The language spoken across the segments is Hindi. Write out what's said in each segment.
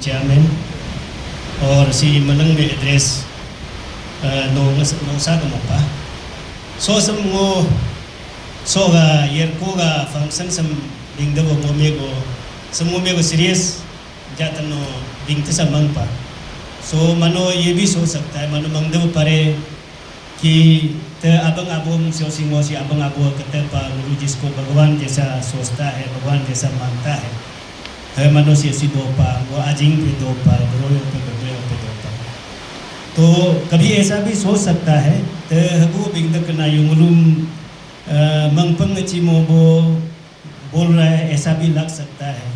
chairman or si manang may address no sa pa so sa mo so ga yer ko ga function sam dingda go mo mego serious jatan no dingta sa mang pa so mano ये भी सोच सकता है मनो मंगदव परे कि तो abang abum सिंगो सी abang abu कहते पा गुरु जिसको भगवान जैसा सोचता है भगवान जैसा मानता है मनुष्य सी दो पा वो अजिंग पे दो पा ब्रोयो पे दो पा तो कभी ऐसा भी सोच सकता है तो हगु बिगदक ना युंगलुम मंगपंग चिमो बोल रहा है ऐसा भी लग सकता है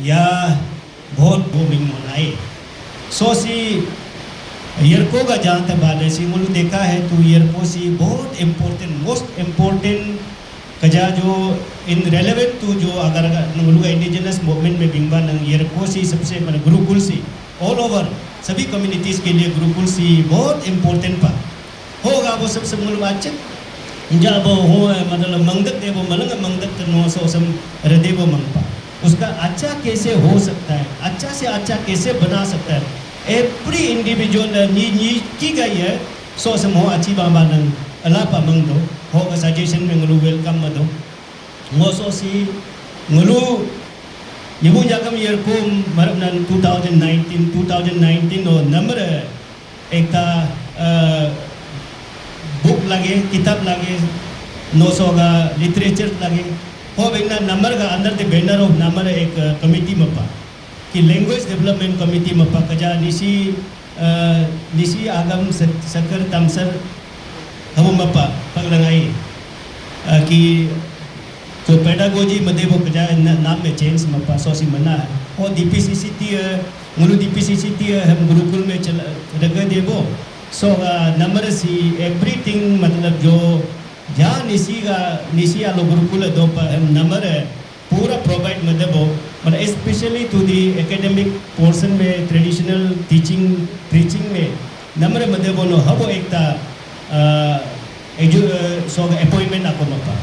या बहुत वो बिंग मोनाई सोसी यरको का जहाँ तक बात है सी मुझे देखा है तो यरको सी बहुत इम्पोर्टेंट मोस्ट इम्पोर्टेंट कजा जो इन रेलेवेंट तो जो अगर मुझे इंडिजिनस मूवमेंट में बिंबा नंग यरको सी सबसे मतलब गुरुकुल सी ऑल ओवर सभी कम्युनिटीज़ के लिए गुरुकुल सी बहुत इम्पोर्टेंट पा होगा वो सबसे मूल बात जब हो मतलब मंगदक देवो मलंग मंगदक नो सो सम हृदय मंगपा उसका अच्छा कैसे हो सकता है अच्छा से अच्छा कैसे बना सकता है एवरी इंडिविजुअल नी की गई है सो सम हो अच्छी बाबा नंग अलापा मंग दो होगा सजेशन में ngulu वेलकम मदो ngो सी ngulu यबु जाकम ईयर को मरब नन 2019 और नंबर एक ता बुक लगे किताब लगे 900 का लिटरेचर लगे हो बिना नंबर का अंदर दे बैनर ऑफ नंबर एक कमिटी मपा कि language development committee Mopa कजा Nishi आगम सकर तमसर हम मपा पगलंगाई कि तो पेडागोजी मध्य वो कजा नाम में चेंज मपा सोसी मना है और डीपीसीसी ती मुलु डीपीसीसी ती हम गुरुकुल में चल रगे देवो सो नंबर सी एवरीथिंग मतलब जो जहाँ निशी आलो गुरुकुल दो पर हम नंबर पूरा प्रोवाइड मतलब मतलब specially to the academic portion में ट्रेडिशनल टीचिंग में नंबर मतलब वो हबो एक ता सो अपॉइंटमेंट आपको मपा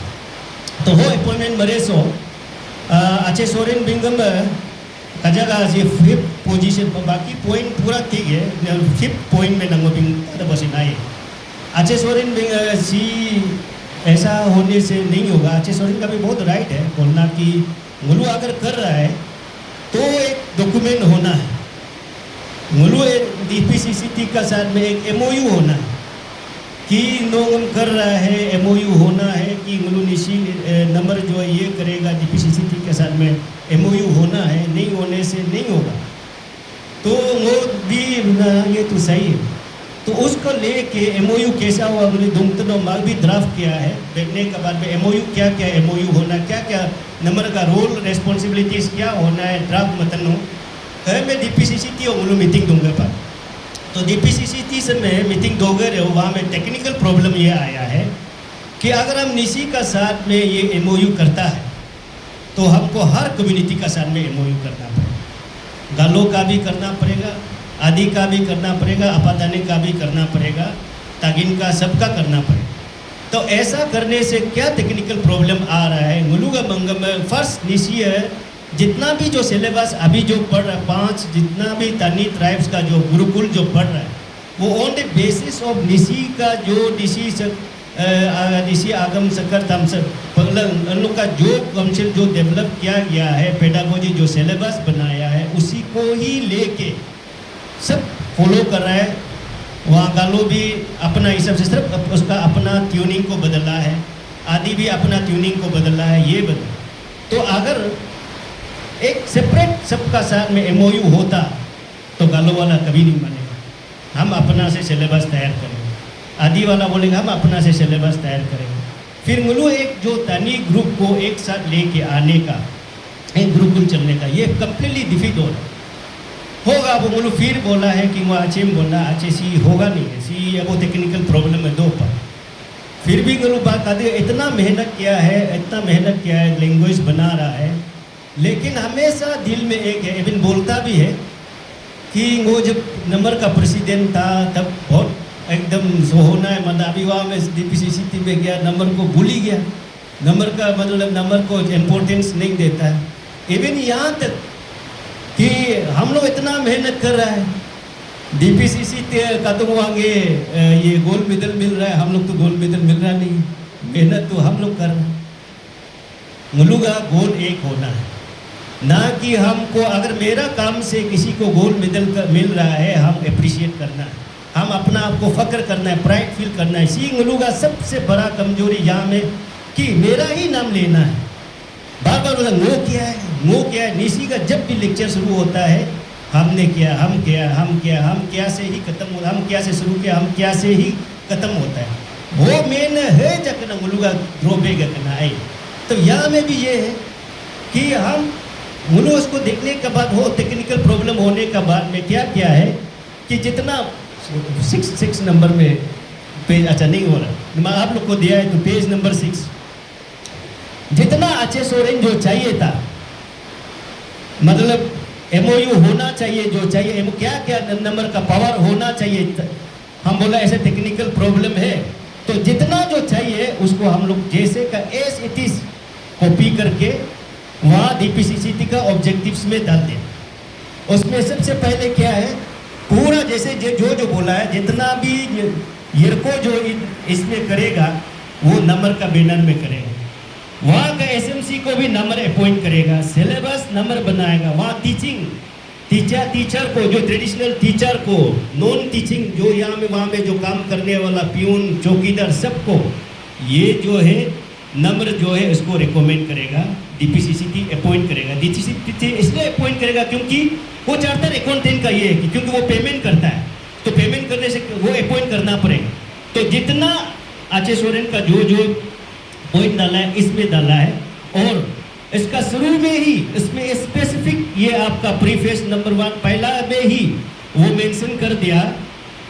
तो वो अपॉइंटमेंट मरे सो अच्छे सोरेन बिंगम कजागा जी 5th पोजीशन पर बाकी पॉइंट पूरा ठीक है 5th पॉइंट में नंगो बिंग तो बस नहीं अच्छे सोरेन बिंग सी ऐसा होने से नहीं होगा अच्छे सोरेन का भी बहुत राइट है बोलना कि मुलु अगर कर रहा है तो एक डॉक्यूमेंट होना है मुलु डीपीसीसी का साथ में एक एमओयू होना है कि नोम कर रहा है एमओयू होना है कि मुलु निशी नंबर जो है ये करेगा डीपीसीसी के साथ में एमओयू होना है नहीं होने से नहीं होगा तो वो भी ये तो सही है तो उसको लेके एमओयू कैसा हुआ मुझे दुमतनो माल भी ड्राफ्ट किया है बैठने के बाद में एमओयू क्या क्या एमओयू होना क्या नंबर का रोल रेस्पॉन्सिबिलिटीज क्या होना है ड्राफ्ट मतनो मैं डीपीसीसी टी मुलु मीटिंग दूंगा पर तो डीपीसीसी से मैं मीटिंग दोगे रहे वहाँ में टेक्निकल प्रॉब्लम ये आया है कि अगर हम निशी का साथ में ये एमओयू करता है तो हमको हर कम्युनिटी का साथ में एमओयू करना पड़ेगा गालों का भी करना पड़ेगा आदि का भी करना पड़ेगा अपादानी का भी करना पड़ेगा तागिन का सबका करना पड़ेगा तो ऐसा करने से क्या टेक्निकल प्रॉब्लम आ रहा है मुलुगा मंगम में फर्स्ट निशी है जितना भी जो सिलेबस अभी जो पढ़ रहा है 5 जितना भी तानी ट्राइब्स का जो गुरुकुल जो पढ़ रहा है वो on the basis of Nishi का जो निशी आगम सकर तमसर पगलन का जो काउंसिल जो डेवलप किया गया है पेडागोजी जो सिलेबस बनाया है उसी को ही लेके सब फॉलो कर रहा है वहाँ गालो भी अपना हिसाब से सिर्फ उसका अपना ट्यूनिंग को बदला है आदि भी अपना ट्यूनिंग को बदला है ये बदला तो अगर एक सेपरेट सबका साथ में एमओयू होता तो गालो वाला कभी नहीं मानेगा हम अपना से सिलेबस तैयार करेंगे आदि वाला बोलेगा हम अपना से सिलेबस तैयार करेंगे फिर मुलु एक जो तानी ग्रुप को एक साथ लेके आने का एक ग्रुप चलने का ये कम्प्लीटली डिफीट हो रहा होगा वो मुलु फिर बोला है कि वो अच्छे में बोला अच्छे सी होगा नहीं है सी वो टेक्निकल प्रॉब्लम है दो पर फिर भी मुलु बात आती है इतना मेहनत किया है लैंग्वेज बना रहा है लेकिन हमेशा दिल में एक है इवन बोलता भी है कि वो जब नंबर का प्रेसिडेंट था तब बहुत एकदम होना है मतलब अभी वहाँ में डीपीसीसी में गया नंबर को भूल ही गया नंबर का मतलब नंबर को इम्पोर्टेंस नहीं देता है इवन यहाँ तक कि हम लोग इतना मेहनत कर रहा है, डीपीसीसी का तो वहाँ ये गोल्ड मेडल मिल रहा है, हम लोग तो गोल्ड मेडल मिल रहा नहीं, मेहनत तो हम लोग कर रहे हैं। मुलुगा गोल एक होना है, ना कि हमको अगर मेरा काम से किसी को गोल्ड मेडल मिल रहा है हम अप्रिशिएट करना है, हम अपना आपको फक्र करना है, प्राइड फील करना है। सी मुलुगा सबसे बड़ा कमजोरी यहाँ में कि मेरा ही नाम लेना है, बार बार बोला वो क्या है, वो क्या है। निशी का जब भी लेक्चर शुरू होता है हमने किया, हम किया, हम किया, हम क्या से ही खत्म होता, हम क्या से शुरू किया, हम क्या से ही खत्म होता है। वो मेन है जकना मुलुगा ड्रॉबैक करना है। तो यहाँ में भी ये है कि हम मुलुगा उसको देखने के बाद वो टेक्निकल प्रॉब्लम होने के बाद में क्या किया है कि जितना 6 नंबर में पेज, अच्छा नहीं हो रहा, मैं आप लोग को दिया है तो पेज नंबर 6, जितना अच्छे सोरेन जो चाहिए था, मतलब एमओयू होना चाहिए जो चाहिए, क्या क्या नंबर का पावर होना चाहिए, हम बोला ऐसे टेक्निकल प्रॉब्लम है तो जितना जो चाहिए उसको हम लोग जैसे का एस इट इज कॉपी करके वहाँ डीपीसीसी का ऑब्जेक्टिव्स में डाल दें। उसमें सबसे पहले क्या है, पूरा जैसे जो बोला है जितना भी ये को जो इसमें करेगा वो नंबर का बैनर में करेगा, वहाँ का एसएमसी को भी नंबर अपॉइंट करेगा, सिलेबस नंबर बनाएगा, वहाँ टीचर को जो ट्रेडिशनल टीचर को, नॉन टीचिंग जो यहाँ में वहाँ में जो काम करने वाला प्यून चौकीदार सबको ये जो है नंबर जो है उसको रिकमेंड करेगा, डीपीसीसी अपॉइंट करेगा। डीपीसीसी इसलिए अपॉइंट करेगा क्योंकि वो चाहता है अकाउंटेंट का ये है कि क्योंकि वो पेमेंट करता है तो पेमेंट करने से वो अपॉइंट करना पड़ेगा। तो जितना आचे सोरेन का जो पॉइंट डाला है इसमें डाला है, और इसका शुरू में ही इसमें स्पेसिफिक ये आपका प्रीफेस नंबर 1 पहला में ही वो मेंशन कर दिया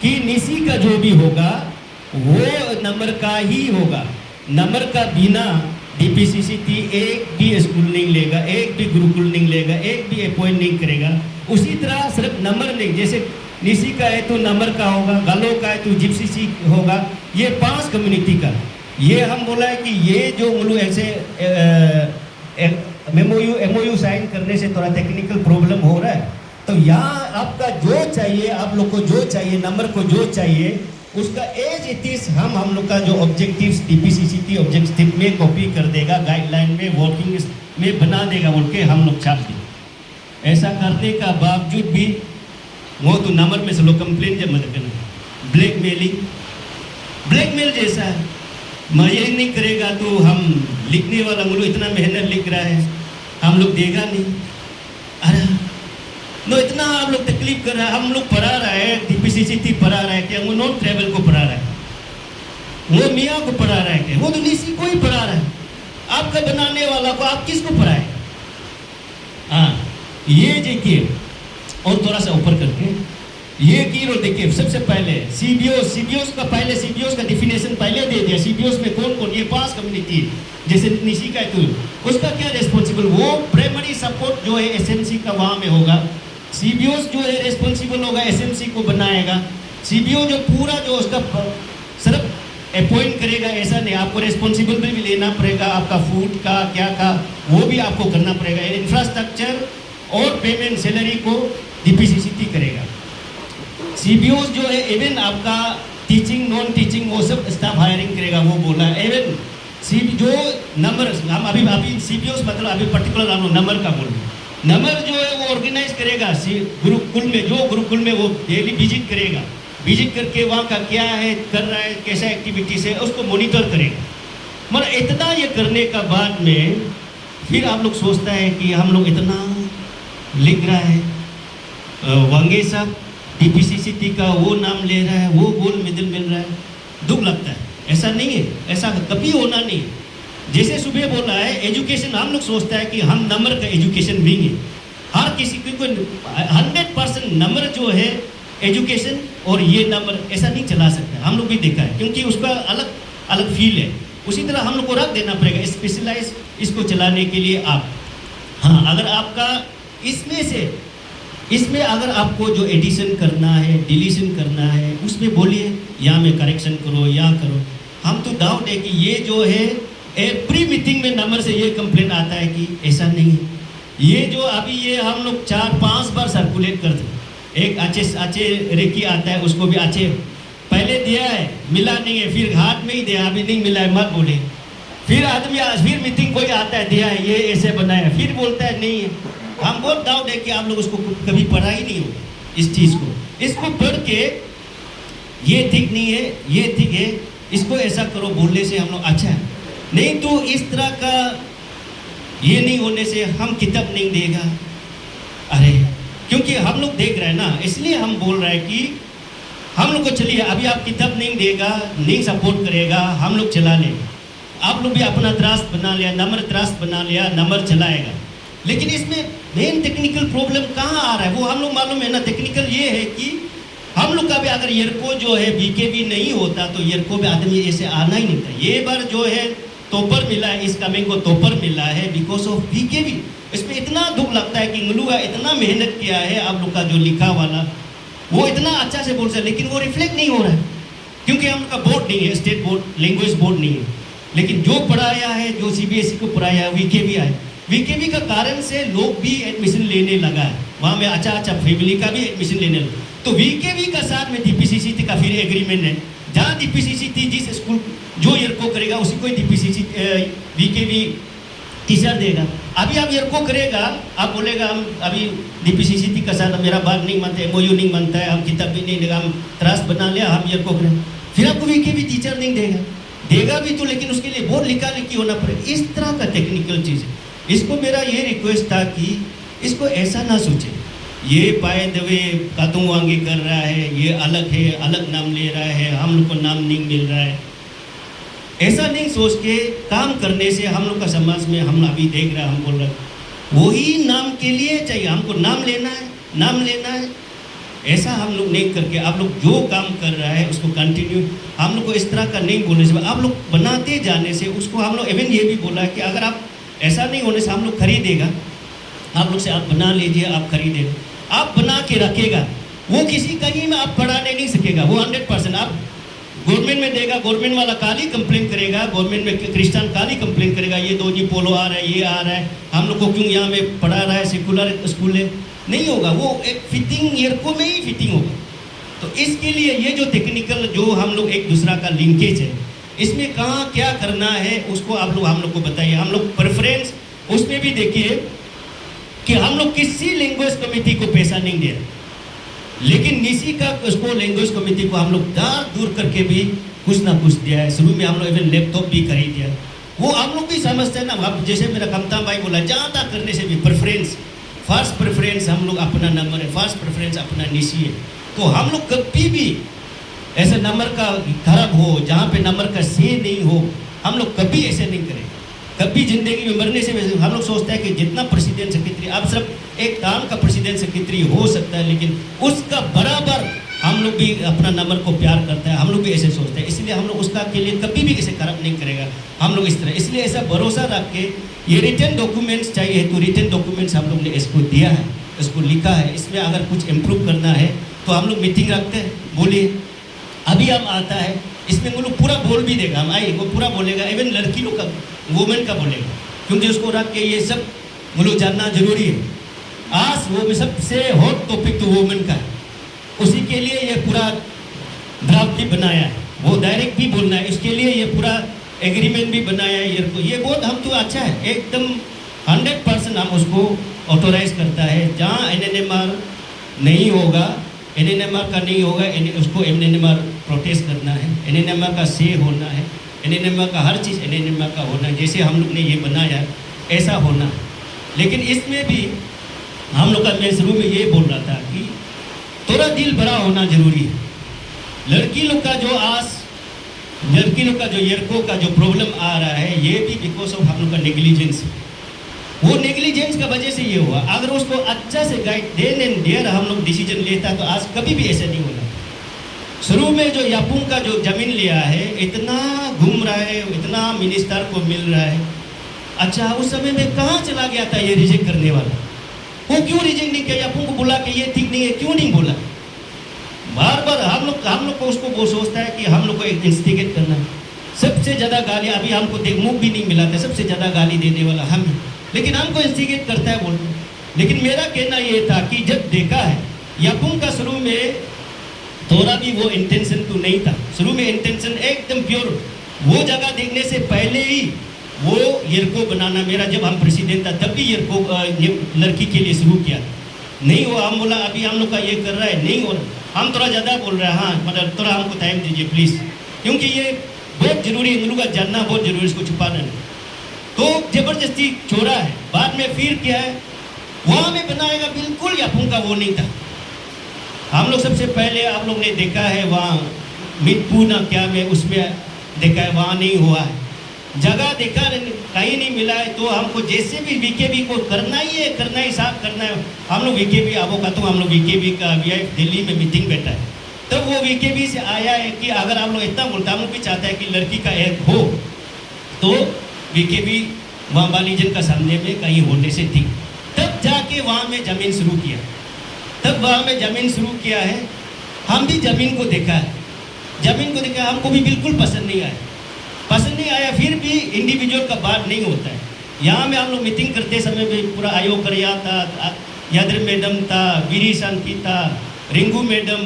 कि निशी का जो भी होगा वो नंबर का ही होगा, नंबर का बिना डीपीसीसी एक भी स्कूल नहीं लेगा, एक भी गुरुकुल नहीं लेगा, एक भी अपॉइंट नहीं करेगा। उसी तरह सिर्फ नंबर नहीं, जैसे निशी का है तो नंबर का होगा, गालो का है तो जिप्सीसी होगा, ये 5 कम्युनिटी का। ये हम बोला है कि ये जो मुलु ऐसे एमओयू साइन करने से थोड़ा टेक्निकल प्रॉब्लम हो रहा है, तो यहाँ आपका जो चाहिए, आप लोग को जो चाहिए, नंबर को जो चाहिए उसका एज इट इज हम लोग का जो ऑब्जेक्टिव्स डीपीसीसी ऑब्जेक्टिव में कॉपी कर देगा, गाइडलाइन में वर्किंग में बना देगा बोल के हम लोग छाप दें। ऐसा करने का बावजूद भी वो तो नंबर में से लोग कंप्लेन जब मत करना, ब्लैकमेल जैसा है, मजे नहीं करेगा तो हम लिखने वाला मुझे इतना मेहनत लिख रहा है हम लोग देगा नहीं, अरे नो इतना हम लोग तकलीफ कर रहा है, हम लोग पढ़ा रहा है, डीपीसीसी पढ़ा रहा है, क्या वो नॉन ट्रेवल को पढ़ा रहा है, वो मियाँ को पढ़ा रहा है, क्या वो तो निशी को ही पढ़ा रहा है, आपका बनाने वाला को आप किसको पढ़ाए। हाँ ये देखिए, और थोड़ा सा ऊपर करके ये कीरो देखिए, सबसे पहले सीबीओस का पहले सीबीओस का डिफिनेशन पहले दे दिया। सीबीओस में कौन कौन, ये 5 कम्युनिटी जैसे निशी का है तो उसका क्या रिस्पॉन्सिबल, वो प्राइमरी सपोर्ट जो है एसएमसी का वहाँ में होगा, सीबीओस जो है रिस्पॉन्सिबल होगा एसएमसी को बनाएगा, सीबीओ जो पूरा जो उसका सिर्फ अपॉइंट करेगा ऐसा नहीं, आपको रिस्पॉन्सिबल भी लेना पड़ेगा, आपका फूड का क्या का वो भी आपको करना पड़ेगा, इंफ्रास्ट्रक्चर और पेमेंट सैलरी को डीपीसीसी करेगा। सीबीओस जो है इवन आपका टीचिंग नॉन टीचिंग वो सब स्टाफ हायरिंग करेगा, वो बोला है। इवन जो नंबर हम अभी सीबीओस मतलब अभी पर्टिकुलर हम नंबर का बोल, नंबर जो है वो ऑर्गेनाइज करेगा गुरुकुल में, जो गुरुकुल में वो डेली विजिट करेगा, विजिट करके वहाँ का क्या है कर रहा है, कैसा एक्टिविटीज है उसको मॉनिटर करेगा। मगर इतना ये करने का बाद में फिर आप लोग सोचता है कि हम लोग इतना लिख रहा है, वांगे साहब डीपीसीसी का वो नाम ले रहा है, वो गोल्ड मेडल मिल रहा है, दुख लगता है। ऐसा नहीं है, ऐसा कभी होना नहीं। जैसे सुबह बोला है एजुकेशन, हम लोग सोचता है कि हम नंबर का एजुकेशन देंगे, हर किसी को 100% नंबर जो है एजुकेशन और ये नंबर ऐसा नहीं चला सकता, हम लोग भी देखा है क्योंकि उसका अलग अलग फील है। उसी तरह हम लोग को रख देना पड़ेगा स्पेशलाइज इसको चलाने के लिए आप। हाँ अगर आपका इसमें अगर आपको जो एडिशन करना है डिलीशन करना है उसमें बोलिए, यहाँ में करेक्शन करो, यहाँ करो। हम तो डाउट है कि ये जो है एवरी मीटिंग में नंबर से ये कंप्लेन आता है कि ऐसा नहीं है। ये जो अभी ये हम लोग 4-5 बार सर्कुलेट करते एक अच्छे अच्छे रेकी आता है, उसको भी अच्छे पहले दिया है, मिला नहीं है, फिर हाथ में ही दिया, अभी नहीं मिला है मत बोले। फिर आदमी फिर मीटिंग कोई आता है, दिया है, ये ऐसे बनाया, फिर बोलता है नहीं है। हम बहुत डाउट है कि आप लोग उसको कभी पढ़ा ही नहीं होगा इस चीज़ को। इसको पढ़ के ये ठीक नहीं है, ये ठीक है, इसको ऐसा करो बोलने से हम लोग अच्छा है। नहीं तो इस तरह का ये नहीं होने से हम किताब नहीं देगा। अरे क्योंकि हम लोग देख रहे हैं ना, इसलिए हम बोल रहे हैं कि हम लोग को चलिए अभी आप किताब नहीं देगा, नहीं सपोर्ट करेगा, हम लोग चला लेंगे। आप लोग भी अपना त्रास्त बना लिया, नंबर त्रास्त बना लिया, नंबर चलाएगा। लेकिन इसमें मेन टेक्निकल प्रॉब्लम कहाँ आ रहा है वो हम लोग मालूम है ना। टेक्निकल ये है कि हम लोग का भी अगर येरको जो है बीकेबी नहीं होता तो येरको भी आदमी ऐसे आना ही नहीं था। ये बार जो है टॉपर मिला है, इस कमिंग को टॉपर मिला है बिकॉज ऑफ बीकेबी। इसमें इतना दुख लगता है कि इंगलुआ इतना मेहनत किया है, आप लोग का जो लिखा वाला वो इतना अच्छा से बोल सकते, लेकिन वो रिफ्लेक्ट नहीं हो रहा है क्योंकि हम लोग का बोर्ड नहीं है, स्टेट बोर्ड लैंग्वेज बोर्ड नहीं है। लेकिन जो पढ़ाया है, जो सीबीएसई को पढ़ाया है, वीकेबी आए, वीकेबी का कारण से लोग भी एडमिशन लेने लगा है वहाँ में। अच्छा अच्छा फैमिली का भी एडमिशन लेने लगा, तो वीकेबी का साथ में डीपीसीसी का फिर एग्रीमेंट है। जहाँ डीपीसीसी जिस स्कूल जो ईयरको करेगा उसी को डीपीसीसी वीकेबी टीचर देगा। अभी आप ईयरको करेगा, आप बोलेगा हम अभी डीपीसीसी का साथ मेरा बात नहीं मानते, एमओयू नहीं मानता है, हम किताब भी नहीं देगा, हम त्रास बना लिया, हम ईयरको करें, फिर आपको वीकेबी टीचर नहीं देगा। देगा भी तो लेकिन उसके लिए बोर्ड लिखा लिखी होना पड़ेगा। इस तरह का टेक्निकल चीज़ है। इसको मेरा ये रिक्वेस्ट था कि इसको ऐसा ना सोचे ये बाय द वे कातुंग वांगी कर रहा है, ये अलग है, अलग नाम ले रहा है, हम लोग को नाम नहीं मिल रहा है, ऐसा नहीं सोच के काम करने से हम लोग का समाज में हम अभी देख रहे हैं, हम बोल रहे हैं वही नाम के लिए चाहिए, हमको नाम लेना है, नाम लेना है। ऐसा हम लोग नहीं करके आप लोग जो काम कर रहा है उसको कंटिन्यू, हम लोग को इस तरह का नहीं बोलने से, आप लोग बनाते जाने से उसको हम लोग इवन ये भी बोला कि अगर आप ऐसा नहीं होने से हम लोग खरीदेगा, आप लोग से आप बना लीजिए, आप खरीदेगा, आप बना के रखेगा, वो किसी कहीं में आप पढ़ाने नहीं सकेगा, वो 100%। आप गवर्नमेंट में देगा, गवर्नमेंट वाला काली कंप्लेन करेगा, गवर्नमेंट में क्रिश्चियन काली कंप्लेन करेगा, ये 2G पोलो आ रहा है, ये आ रहा है, हम लोग को क्यों यहाँ में पढ़ा रहा है, सेकुलर स्कूल है, नहीं होगा। वो एक फिटिंग ईयरको में ही फिटिंग होगा। तो इसके लिए ये जो टेक्निकल जो हम लोग एक दूसरा का लिंकेज है, इसमें कहाँ क्या करना है उसको आप लोग हम लोग को बताइए। हम लोग प्रेफरेंस उसमें भी देखिए कि हम लोग किसी लैंग्वेज कमेटी को पैसा नहीं दे रहे, लेकिन निसी का उसको लैंग्वेज कमेटी को हम लोग दार दूर करके भी कुछ ना कुछ दिया है। शुरू में हम लोग इवन लैपटॉप भी खरीद दिया, वो हम लोग भी समझते हैं ना। अब जैसे मेरा कमता भाई बोला, ज़्यादा करने से भी प्रेफरेंस, फर्स्ट प्रेफरेंस हम लोग अपना नंबर है, फर्स्ट प्रेफरेंस अपना निसी है। तो हम लोग कभी भी ऐसे नंबर का खराब हो, जहाँ पे नंबर का से नहीं हो, हम लोग कभी ऐसे नहीं करें। कभी जिंदगी में मरने से हम लोग सोचते हैं कि जितना प्रेसिडेंट सेक्रेटरी, आप सिर्फ एक काम का प्रेसिडेंट सेक्रेटरी हो सकता है, लेकिन उसका बराबर हम लोग भी अपना नंबर को प्यार करता है, हम लोग भी ऐसे सोचते हैं। इसलिए हम लोग उसका के लिए कभी भी ऐसे खराब नहीं करेगा हम लोग इस तरह। इसलिए ऐसा भरोसा रख के ये रिटर्न डॉक्यूमेंट्स चाहिए तो रिटर्न डॉक्यूमेंट्स हम लोग ने इसको दिया है, इसको लिखा है। इसमें अगर कुछ इम्प्रूव करना है तो हम लोग मीटिंग रखते हैं, बोलिए। अभी हम आता है इसमें वो लोग पूरा बोल भी देगा, हम आए वो पूरा बोलेगा, इवन लड़की लोग का, वुमेन का बोलेगा, क्योंकि उसको रख के ये सब वो लोग जानना जरूरी है। आज वो सबसे हॉट टॉपिक तो वुमेन का है, उसी के लिए ये पूरा ड्राफ्ट भी बनाया है, वो डायरेक्ट भी बोलना है, इसके लिए ये पूरा एग्रीमेंट भी बनाया है। ये बहुत हम तो अच्छा है, एकदम 100% हम उसको ऑथोराइज करता है। जहाँ NNMR नहीं होगा, NNMR का नहीं होगा, उसको NNMR प्रोटेस्ट करना है, NNMR का से होना है, NNMR का हर चीज़ NNMR का होना है। जैसे हम लोग ने ये बनाया ऐसा होना है। लेकिन इसमें भी हम लोग का, मैं शुरू में ये बोल रहा था कि थोड़ा दिल बड़ा होना जरूरी है। लड़की लोग का जो आस, लड़की लोग का जो ईयरको का जो प्रॉब्लम आ रहा है, ये भी बिकॉज ऑफ हम लोग का नेग्लिजेंस। वो नेग्लिजेंस का वजह से ये हुआ। अगर उसको अच्छा से गाइड देन एंड देयर हम लोग डिसीजन लेता तो आज कभी भी ऐसा नहीं होगा। शुरू में जो यापुंग का जो जमीन लिया है, इतना घूम रहा है, इतना मिनिस्टर को मिल रहा है, अच्छा उस समय में कहाँ चला गया था ये रिजेक्ट करने वाला? वो क्यों रिजेक्ट नहीं किया? यापुंग को बोला कि ये ठीक नहीं है, क्यों नहीं बोला? बार बार हम लोग को उसको वो सोचता है कि हम लोग को इंस्टिगेट करना है। सबसे ज़्यादा गाली अभी हमको मुख भी नहीं मिला था, सबसे ज़्यादा गाली देने वाला हम, लेकिन हमको इंस्टिगेट करता है बोलते। लेकिन मेरा कहना ये था कि जब देखा है यापुंग का शुरू में थोड़ा भी वो इंटेंशन तो नहीं था। शुरू में इंटेंशन एकदम प्योर, वो जगह देखने से पहले ही वो येरको बनाना, मेरा जब हम प्रेसिडेंट था तब भी येरको लड़की के लिए शुरू किया। नहीं हुआ, हम बोला अभी हम लोग का ये कर रहा है, नहीं हो रहा, हम थोड़ा ज़्यादा बोल रहे हैं, हाँ मतलब थोड़ा हमको टाइम दीजिए प्लीज़, क्योंकि ये बहुत ज़रूरी है, इन लोगों का जानना बहुत ज़रूरी है, इसको छुपाना नहीं। तो ज़बरदस्ती छोड़ा है। बाद में फिर क्या है, वहाँ में बनाएगा, बिल्कुल यापुंग का वो नहीं था। हम लोग सबसे पहले आप लोग ने देखा है वहाँ मितपू ना क्या में उसमें देखा है, वहाँ नहीं हुआ है, जगह देखा कहीं नहीं मिला है। तो हमको जैसे भी वीकेबी को करना ही है, करना ही साफ करना है। हम लोग वीकेबी आवो का तो हम लोग वीकेबी का वीआईपी दिल्ली में मीटिंग बैठा है, तब वो वीकेबी से आया है कि अगर हम लोग इतना बोलता, हम लोग भी चाहता है कि लड़की का एक हो, तो वीकेबी वहाँ बालीजन का सामने में कहीं होने से थी, तब जाके वहाँ में ज़मीन शुरू किया, तब वहाँ में ज़मीन शुरू किया है। हम भी ज़मीन को देखा है, ज़मीन को देखा, हमको भी बिल्कुल पसंद नहीं आया, पसंद नहीं आया। फिर भी इंडिविजुअल का बात नहीं होता है। यहाँ में हम लोग मीटिंग करते समय भी पूरा आयोग करया था, यादर मैडम था, वीरी शांति था, रिंगू मैडम,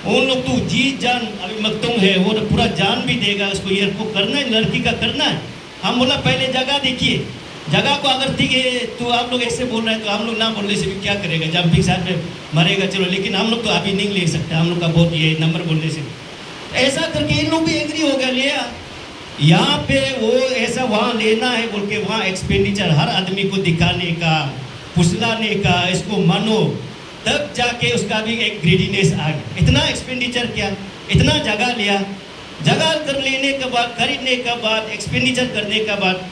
उन लोग तो जी जान, अभी मकतूम है वो तो पूरा जान भी देगा, उसको ये को करना है, लड़की का करना है। हम बोला पहले जगह देखिए, जगह को अगर ठीक है तो आप लोग ऐसे बोल रहे हैं तो हम लोग ना बोलने से भी क्या करेगा, जंपिंग साइड में मरेगा चलो, लेकिन हम लोग तो अभी नहीं ले सकते, हम लोग का बहुत ये नंबर बोलने से। ऐसा करके इन लोग भी एग्री हो गया, लिया यहाँ पे वो ऐसा वहाँ लेना है बोल के, वहाँ एक्सपेंडिचर हर आदमी को दिखाने का, फुसलाने का, इसको मानो, तब जाके उसका भी एक ग्रीडीनेस आ गया। इतना एक्सपेंडिचर किया, इतना जगह लिया, जगह कर लेने के बाद, खरीदने के बाद, एक्सपेंडिचर करने के बाद,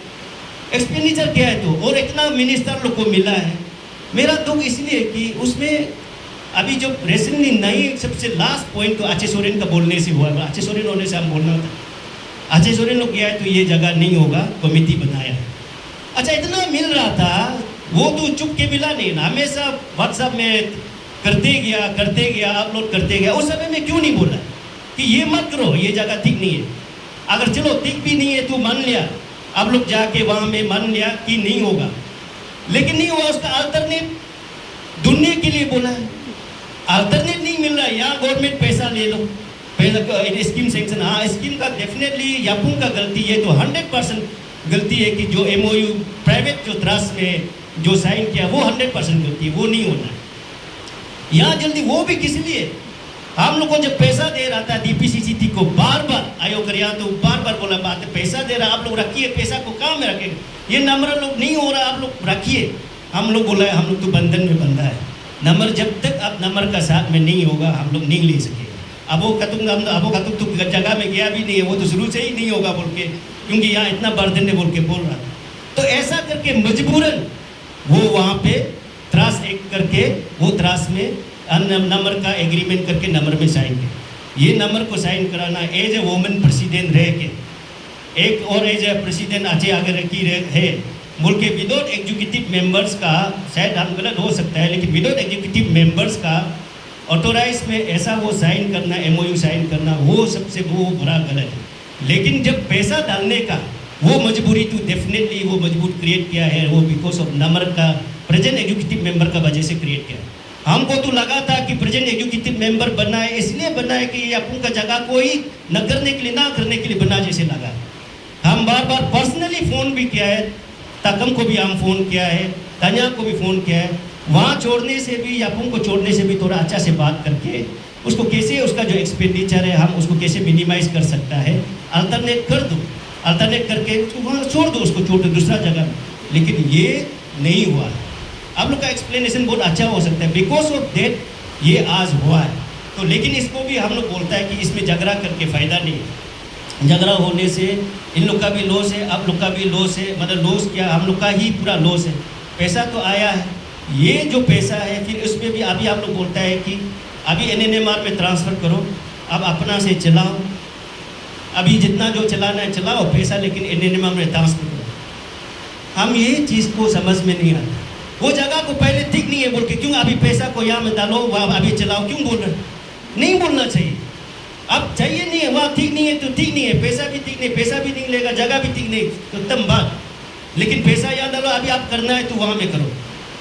एक्सपेंडिचर क्या है तो, और इतना मिनिस्टर लोग को मिला है। मेरा दुख इसलिए कि उसमें अभी जो रिसेंटली नई सबसे लास्ट पॉइंट तो आचे सोरेन का बोलने से हुआ, आचे सोरेन होने से हम बोलना था, आचे सोरेन लोग गया है तो ये जगह नहीं होगा, कमेटी बनाया। अच्छा इतना मिल रहा था, वो तो चुप के मिला नहीं ना, हमेशा व्हाट्सएप में करते गया, अपलोड करते गया। उस समय में क्यों नहीं बोला कि ये मत करो, ये जगह ठीक नहीं है। अगर चलो ठीक भी नहीं है तो मान लिया, आप लोग जाके वहाँ में मान लिया कि नहीं होगा, लेकिन नहीं हुआ, उसका अल्टरनेट ढूंढने के लिए बोला है। अल्टरनेट नहीं मिल रहा है, यहाँ गवर्नमेंट पैसा ले लो, पैसा स्कीम सेंक्शन, हाँ स्कीम का डेफिनेटली यापुंग का गलती है, तो 100% गलती है कि जो MOU प्राइवेट जो ट्रस्ट में जो साइन किया वो 100% गलती है, वो नहीं होना है। यहाँ जल्दी वो भी किस लिए, हम लोग को जब पैसा दे रहा था DPCCT को, बार बार आयोग कर, तो बार बार बोला बात है, पैसा दे रहा आप लोग रखिए, पैसा को काम में रखेंगे, ये नंबर लोग नहीं हो रहा, आप लोग रखिए। हम लोग बोला है हम लोग तो बंधन में बंधा है, नंबर जब तक आप नंबर का साथ में नहीं होगा हम लोग नहीं ले सकेंगे। अब वो कतुक तो जगह में गया भी नहीं है, वो तो शुरू से ही नहीं होगा बोल के, क्योंकि यहाँ इतना बर्धन ने बोल के बोल रहा था। तो ऐसा करके मजबूरन वो वहाँ पे त्रास एक करके, वो त्रास में नंबर का एग्रीमेंट करके नंबर में साइन किया। ये नंबर को साइन कराना एज ए वोमेन प्रेसिडेंट रह के, एक और एज ए प्रेसिडेंट आगे आगे रखी है बोल के, विदाउट एग्जीक्यूटिव मेंबर्स का, शायद हम गलत हो सकता है, लेकिन विदाउट एग्जीक्यूटिव मेंबर्स का ऑथोराइज में ऐसा वो साइन करना, MOU साइन करना, वो सबसे वो बड़ा गलत है। लेकिन जब पैसा डालने का वो मजबूरी तो डेफिनेटली वो मजबूर क्रिएट किया है, वो बिकॉज ऑफ नंबर का प्रेजेंट एग्जीक्यूटिव मेंबर का वजह से क्रिएट किया। हमको तो लगा था कि प्रेजेंट एग्जीक्यूटिव मेंबर बनना है, इसलिए बनना है कि ये अपन का जगह को ही न करने के लिए, ना करने के लिए बना जैसे लगा। हम बार बार पर्सनली फ़ोन भी किया है, तकम को भी हम फ़ोन किया है, तन्या को भी फ़ोन किया है, वहाँ छोड़ने से भी, यापुंग को छोड़ने से भी थोड़ा अच्छा से बात करके उसको कैसे, उसका जो एक्सपेंडिचर है हम उसको कैसे मिनिमाइज कर सकता है, अल्टरनेट कर दो, अल्टरनेट करके उसको वहाँ छोड़ दो, उसको छोड़ दो दूसरा जगह में। लेकिन ये नहीं हुआ है। आप लोग का एक्सप्लेनेशन बहुत अच्छा हो सकता है, बिकॉज ऑफ दैट ये आज हुआ है। तो लेकिन इसको भी हम लोग बोलता है कि इसमें झगड़ा करके फ़ायदा नहीं है, झगड़ा होने से इन लोग का भी लॉस है, आप लोग का भी लॉस है, मतलब लॉस क्या, हम लोग का ही पूरा लॉस है। पैसा तो आया है, ये जो पैसा है फिर उसमें भी अभी आप लोग बोलता है कि अभी NNMR में ट्रांसफ़र करो, अब अपना से चलाओ, अभी जितना जो चलाना है चलाओ पैसा, लेकिन NNMR में ट्रांसफ़र करो। हम ये चीज़ को समझ में नहीं आता, वो जगह को पहले ठीक नहीं है बोल के क्यों अभी पैसा को यहाँ में डालो, वहाँ अभी चलाओ, क्यों बोल रहे? नहीं बोलना चाहिए। अब चाहिए नहीं है, वहाँ ठीक नहीं है तो ठीक नहीं है, पैसा भी ठीक नहीं, पैसा भी नहीं लेगा, जगह भी ठीक नहीं, तो उत्तम बात। लेकिन पैसा यहाँ डालो, अभी आप करना है तो वहाँ में करो।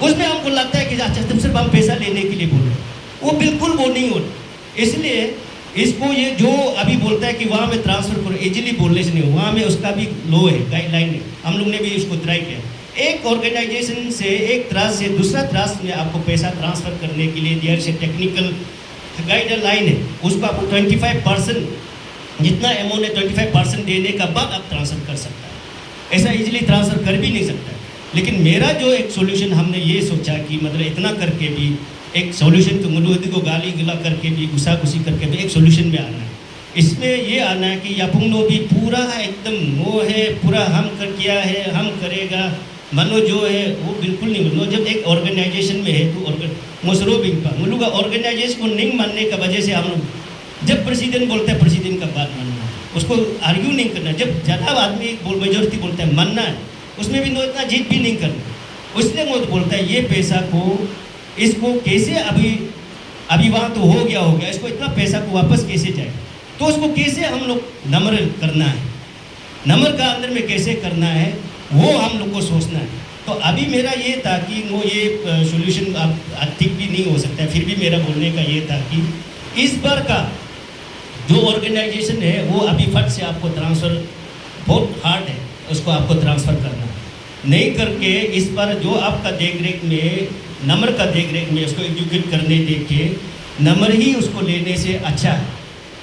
उसमें हमको लगता है कि अच्छा तुम सिर्फ हम पैसा लेने के लिए बोल रहे हैं। वो बिल्कुल वो नहीं होता। इसलिए इसको ये जो अभी बोलता है कि वहाँ में ट्रांसफ़र करो, इजीली बोलने से नहीं हो, वहाँ में उसका भी लो है, गाइडलाइन है। हम लोग ने भी इसको ट्राई किया। एक ऑर्गेनाइजेशन से एक ट्रस्ट से दूसरा ट्रस्ट में आपको पैसा ट्रांसफ़र करने के लिए देयर से टेक्निकल गाइडलाइन है, उसको आपको 25% जितना अमाउंट है 25% देने का बाद आप ट्रांसफ़र कर सकता है। ऐसा इजीली ट्रांसफ़र कर भी नहीं सकता। लेकिन मेरा जो एक सॉल्यूशन हमने ये सोचा कि मतलब इतना करके भी एक सॉल्यूशन तो मुलुदी को गाली गिला करके भी गुस्सा गुस्सी करके भी एक सॉल्यूशन में आना है। इसमें ये आना है कि यापुंगनो भी पूरा एकदम वो है, पूरा हम कर किया है, हम करेगा, मनो जो है वो बिल्कुल नहीं। मनो जब एक ऑर्गेनाइजेशन में है तो मोसरो बिंपा मुलु का ऑर्गेनाइजेशन को नहीं मानने का वजह से हम लोग जब प्रेसिडेंट बोलता है प्रेसिडेंट का बात मानना है, उसको आर्ग्यू नहीं करना। जब ज़्यादा आदमी मेजोरिटी बोलता है मानना है, उसमें भी नो इतना जीत भी नहीं करना। उसने वो बोलता है ये पैसा को इसको कैसे अभी वहाँ तो हो गया, इसको इतना पैसा को वापस कैसे जाए, तो उसको कैसे हम लोग नम्र करना है, नम्र का अंदर में कैसे करना है वो हम लोग को सोचना है। तो अभी मेरा ये था कि वो ये सॉल्यूशन अब ठीक भी नहीं हो सकता है, फिर भी मेरा बोलने का ये था कि इस बार का जो ऑर्गेनाइजेशन है वो अभी फट से आपको ट्रांसफ़र बहुत हार्ड है, उसको आपको ट्रांसफ़र करना नहीं करके इस बार जो आपका देख रेख में नंबर का देख रेख में उसको एग्जीक्यूट करने दे के नंबर ही उसको लेने से अच्छा है।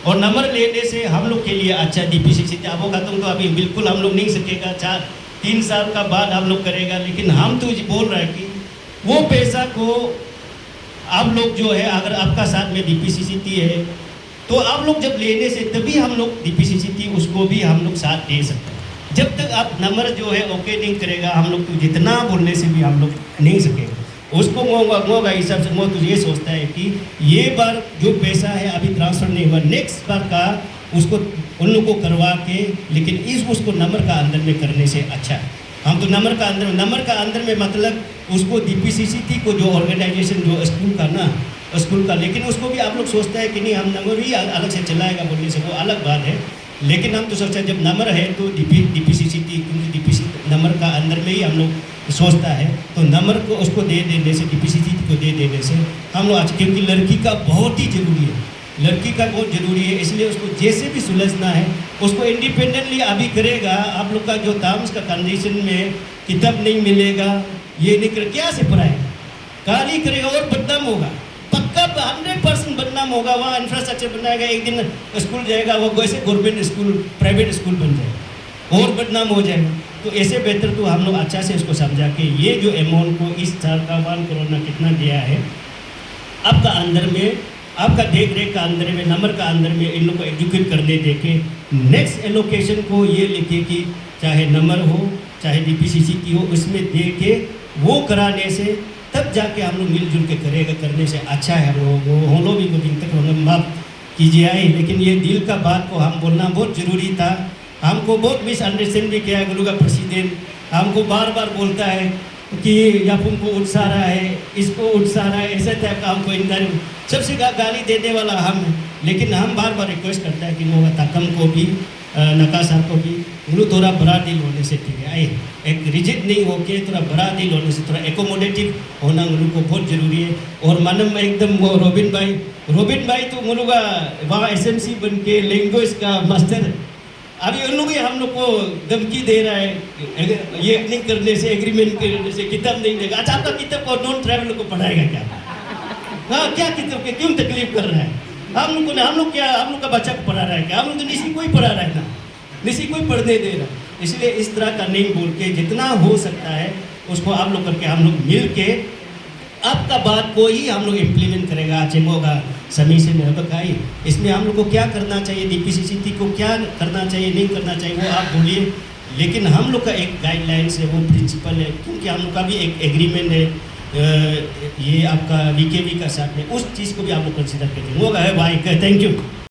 और नंबर लेने से हम लोग के लिए अच्छा DPCC अब वो खत्म तो अभी बिल्कुल हम लोग नहीं सकेगा, 3 साल का बाद हम लोग करेगा। लेकिन हम तो बोल रहे हैं कि वो पैसा को आप लोग जो है अगर आपका साथ में DPCC है तो आप लोग जब लेने से तभी हम लोग DPCC उसको भी हम लोग साथ दे सकते हैं। जब तक आप नंबर जो है ओके नहीं करेगा हम लोग तो जितना बोलने से भी हम लोग नहीं सकेंगे। उसको मोगा हिसाब से तो ये सोचता है कि ये बार जो पैसा है अभी ट्रांसफ़र नहीं हुआ, नेक्स्ट बार का उसको उन लोगों को करवा के, लेकिन उसको नंबर का अंदर में करने से अच्छा है। हम तो नंबर का अंदर में मतलब उसको DPCC को जो ऑर्गेनाइजेशन जो स्कूल का लेकिन उसको भी आप लोग सोचता है कि नहीं हम नंबर ही अलग से चलाएगा बोलने से वो अलग बात है। लेकिन हम तो सोचते हैं जब नंबर है तो DPCC क्योंकि DPCC नंबर का अंदर में ही हम लोग सोचता है, तो नंबर को उसको दे देने से DPCC को दे देने से हम लोग आज, क्योंकि लड़की का बहुत ही ज़रूरी है, लड़की का बहुत ज़रूरी है, इसलिए उसको जैसे भी सुलझना है उसको इंडिपेंडेंटली अभी करेगा। आप लोग का जो टर्म्स का कंडीशन में किताब नहीं मिलेगा, ये नहीं करे क्या से पढ़ाएगा, गाली करेगा और बदनाम होगा, पक्का 100% बदनाम होगा। वहाँ इंफ्रास्ट्रक्चर बनाएगा, एक दिन स्कूल जाएगा वो वैसे गवर्नमेंट स्कूल प्राइवेट स्कूल बन जाएगा और बदनाम हो जाएगा। तो ऐसे बेहतर तो हम लोग अच्छा से उसको समझा के ये जो अमाउंट को इस साल का 1 करोड़ कितना दिया है आपका अंदर में, आपका देख रेख का अंदर में, नंबर का अंदर में इन लोग को एग्जीक्यूट करने दे के नेक्स्ट एलोकेशन को ये लिखे कि चाहे नंबर हो चाहे DPCC की हो उसमें दे के वो कराने से तब जाके हम लोग मिलजुल के करेगा, करने से अच्छा है। हम लोग भी कुछ तक हम लोग माफ कीजिए आए, लेकिन ये दिल का बात को हम बोलना बहुत ज़रूरी था। हमको बहुत मिसअंडरस्टैंड भी किया है। गुरु का प्रेसिडेंट हमको बार बार बोलता है कि यापुम को उठसा रहा है, इसको उठसा रहा है, ऐसे टाइप का हमको इंदर सबसे गाली देने वाला हम है। लेकिन हम बार बार रिक्वेस्ट करता है कि मोगा ताकम को भी नका साहब को भी गुरु थोड़ा बड़ा दिल होने से ठीक है, आए एक रिजिड नहीं होके थोड़ा बड़ा दिल होने से, थोड़ा एकोमोडेटिव होना गुरु को बहुत ज़रूरी है। और मानम में एकदम वो रोबिन भाई तो मुलु का वहाँ SMC बन के लैंग्वेज का मास्टर, अभी उन लोग हम लोग को धमकी दे रहा है ये नहीं करने से, एग्रीमेंट करने से किताब नहीं देगा। अच्छा आपका किताब को नॉन ट्रैवल को पढ़ाएगा क्या? हाँ क्या किताब के क्यों तकलीफ कर रहा है? हम लोग का बच्चा को पढ़ा रहा है क्या? हम लोग तो निसी को ही पढ़ा रहा है ना, निसी को ही पढ़ने दे रहा है। इसलिए इस तरह का नहीं बोल के जितना हो सकता है उसको आप लोग करके हम लोग मिल के आपका बात को ही हम लोग इम्प्लीमेंट करेगा। चेंगोगा समी से मेरा बताइए इसमें हम लोग को क्या करना चाहिए, DPCC को क्या करना चाहिए नहीं करना चाहिए वो आप बोलिए। लेकिन हम लोग का एक गाइडलाइंस है, वो प्रिंसिपल है, क्योंकि हम लोग का भी एक एग्रीमेंट है ये आपका VKB का साथ में, उस चीज़ को भी आप लोग कंसिडर करते हैं। वो है भाई, थैंक यू।